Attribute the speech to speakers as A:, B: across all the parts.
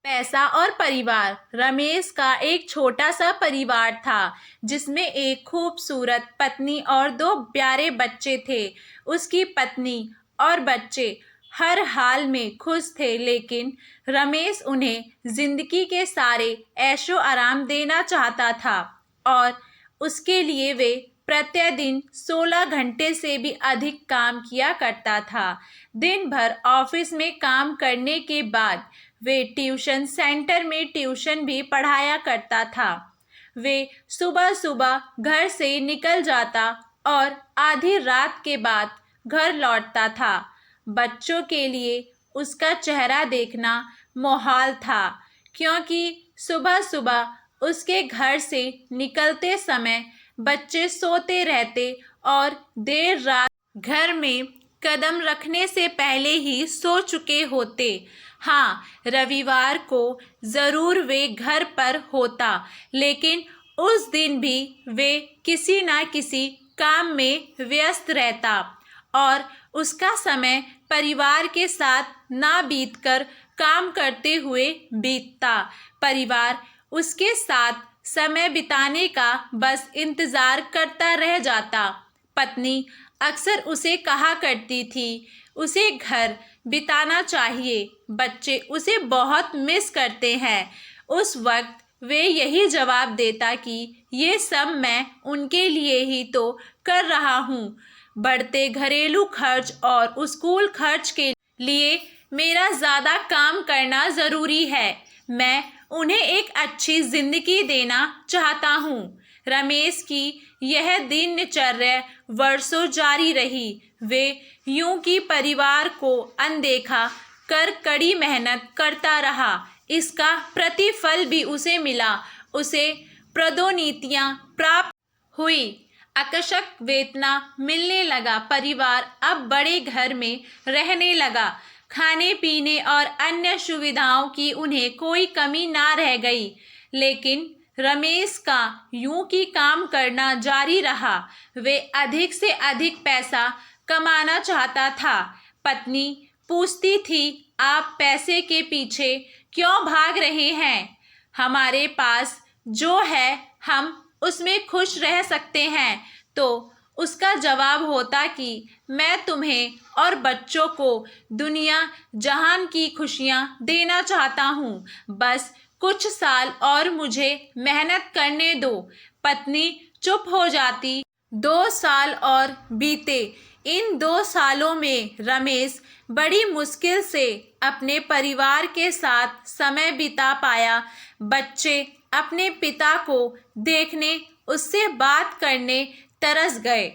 A: पैसा और परिवार। रमेश का एक छोटा सा परिवार था जिसमें एक खूबसूरत पत्नी और दो प्यारे बच्चे थे। उसकी पत्नी और बच्चे हर हाल में खुश थे, लेकिन रमेश उन्हें जिंदगी के सारे ऐशो आराम देना चाहता था और उसके लिए वे प्रतिदिन 16 घंटे से भी अधिक काम किया करता था। दिन भर ऑफिस में काम करने के बाद वे ट्यूशन सेंटर में ट्यूशन भी पढ़ाया करता था। वे सुबह सुबह घर से निकल जाता और आधी रात के बाद घर लौटता था। बच्चों के लिए उसका चेहरा देखना मुहाल था, क्योंकि सुबह सुबह उसके घर से निकलते समय बच्चे सोते रहते और देर रात घर में कदम रखने से पहले ही सो चुके होते। हाँ, रविवार को ज़रूर वे घर पर होता, लेकिन उस दिन भी वे किसी न किसी काम में व्यस्त रहता और उसका समय परिवार के साथ ना बीतकर काम करते हुए बीतता। परिवार उसके साथ समय बिताने का बस इंतज़ार करता रह जाता। पत्नी अक्सर उसे कहा करती थी उसे घर बिताना चाहिए, बच्चे उसे बहुत मिस करते हैं। उस वक्त वे यही जवाब देता कि ये सब मैं उनके लिए ही तो कर रहा हूँ। बढ़ते घरेलू खर्च और स्कूल खर्च के लिए मेरा ज़्यादा काम करना ज़रूरी है। मैं उन्हें एक अच्छी ज़िंदगी देना चाहता हूँ। रमेश की यह दिनचर्या वर्षों जारी रही। वे यूं कि परिवार को अनदेखा कर कड़ी मेहनत करता रहा। इसका प्रतिफल भी उसे मिला। उसे पदोन्नतियां प्राप्त हुई, आकर्षक वेतन मिलने लगा। परिवार अब बड़े घर में रहने लगा। खाने पीने और अन्य सुविधाओं की उन्हें कोई कमी ना रह गई। लेकिन रमेश का यूं कि काम करना जारी रहा। वे अधिक से अधिक पैसा कमाना चाहता था। पत्नी पूछती थी, आप पैसे के पीछे क्यों भाग रहे हैं? हमारे पास जो है हम उसमें खुश रह सकते हैं। तो उसका जवाब होता कि मैं तुम्हें और बच्चों को दुनिया जहान की खुशियाँ देना चाहता हूँ। बस कुछ साल और मुझे मेहनत करने दो। पत्नी चुप हो जाती। 2 साल और बीते। इन 2 सालों में रमेश बड़ी मुश्किल से अपने परिवार के साथ समय बिता पाया। बच्चे अपने पिता को देखने, उससे बात करने तरस गए।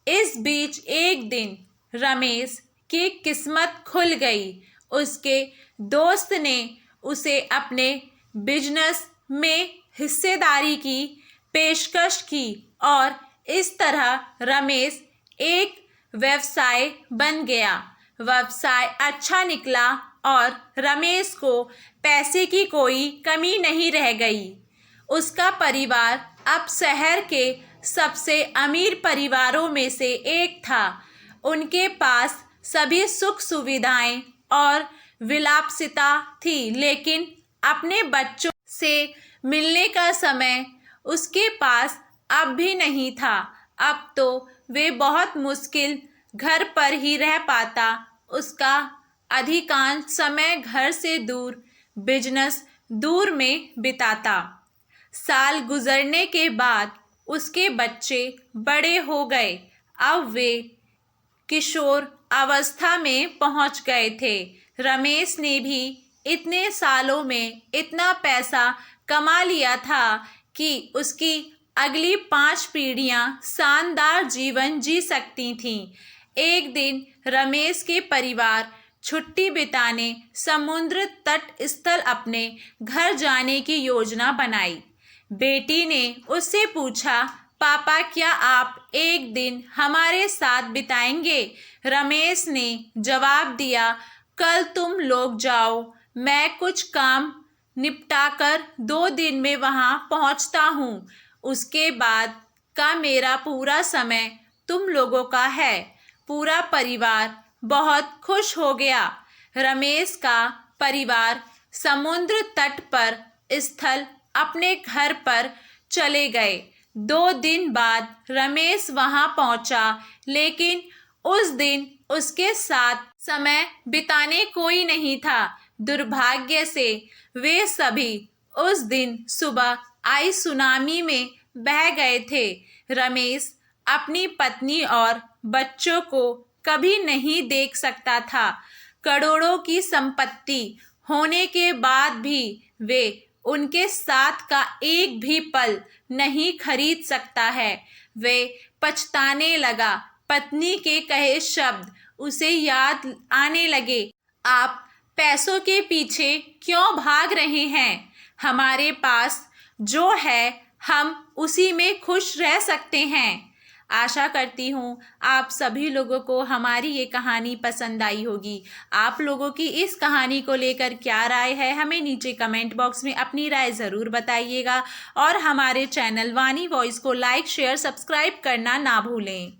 A: इस बीच एक दिन रमेश की किस्मत खुल गई। उसके दोस्त ने उसे अपने बिजनेस में हिस्सेदारी की पेशकश की और इस तरह रमेश एक व्यवसाय बन गया। व्यवसाय अच्छा निकला और रमेश को पैसे की कोई कमी नहीं रह गई। उसका परिवार अब शहर के सबसे अमीर परिवारों में से एक था। उनके पास सभी सुख सुविधाएं और विलासिता थी, लेकिन अपने बच्चों से मिलने का समय उसके पास अब भी नहीं था। अब तो वे बहुत मुश्किल घर पर ही रह पाता। उसका अधिकांश समय घर से दूर, बिजनेस दूर में बिताता। साल गुजरने के बाद उसके बच्चे बड़े हो गए। अब वे किशोर अवस्था में पहुंच गए थे। रमेश ने भी इतने सालों में इतना पैसा कमा लिया था कि उसकी अगली 5 पीढ़ियां शानदार जीवन जी सकती थीं। एक दिन रमेश के परिवार छुट्टी बिताने समुद्र तट स्थल अपने घर जाने की योजना बनाई। बेटी ने उससे पूछा, पापा क्या आप एक दिन हमारे साथ बिताएंगे? रमेश ने जवाब दिया, कल तुम लोग जाओ, मैं कुछ काम निपटाकर 2 दिन में वहाँ पहुँचता हूँ। उसके बाद का मेरा पूरा समय तुम लोगों का है। पूरा परिवार बहुत खुश हो गया। रमेश का परिवार समुद्र तट पर स्थल अपने घर पर चले गए। 2 दिन बाद रमेश वहां पहुंचा, लेकिन उस दिन उसके साथ समय बिताने कोई नहीं था। दुर्भाग्य से वे सभी उस दिन सुबह आई सुनामी में बह गए थे। रमेश अपनी पत्नी और बच्चों को कभी नहीं देख सकता था। करोड़ों की संपत्ति होने के बाद भी वे उनके साथ का एक भी पल नहीं खरीद सकता है। वे पछताने लगा। पत्नी के कहे शब्द उसे याद आने लगे। आप पैसों के पीछे क्यों भाग रहे हैं? हमारे पास जो है हम उसी में खुश रह सकते हैं। आशा करती हूँ आप सभी लोगों को हमारी ये कहानी पसंद आई होगी। आप लोगों की इस कहानी को लेकर क्या राय है, हमें नीचे कमेंट बॉक्स में अपनी राय ज़रूर बताइएगा और हमारे चैनल वाणी वॉइस को लाइक, शेयर, सब्सक्राइब करना ना भूलें।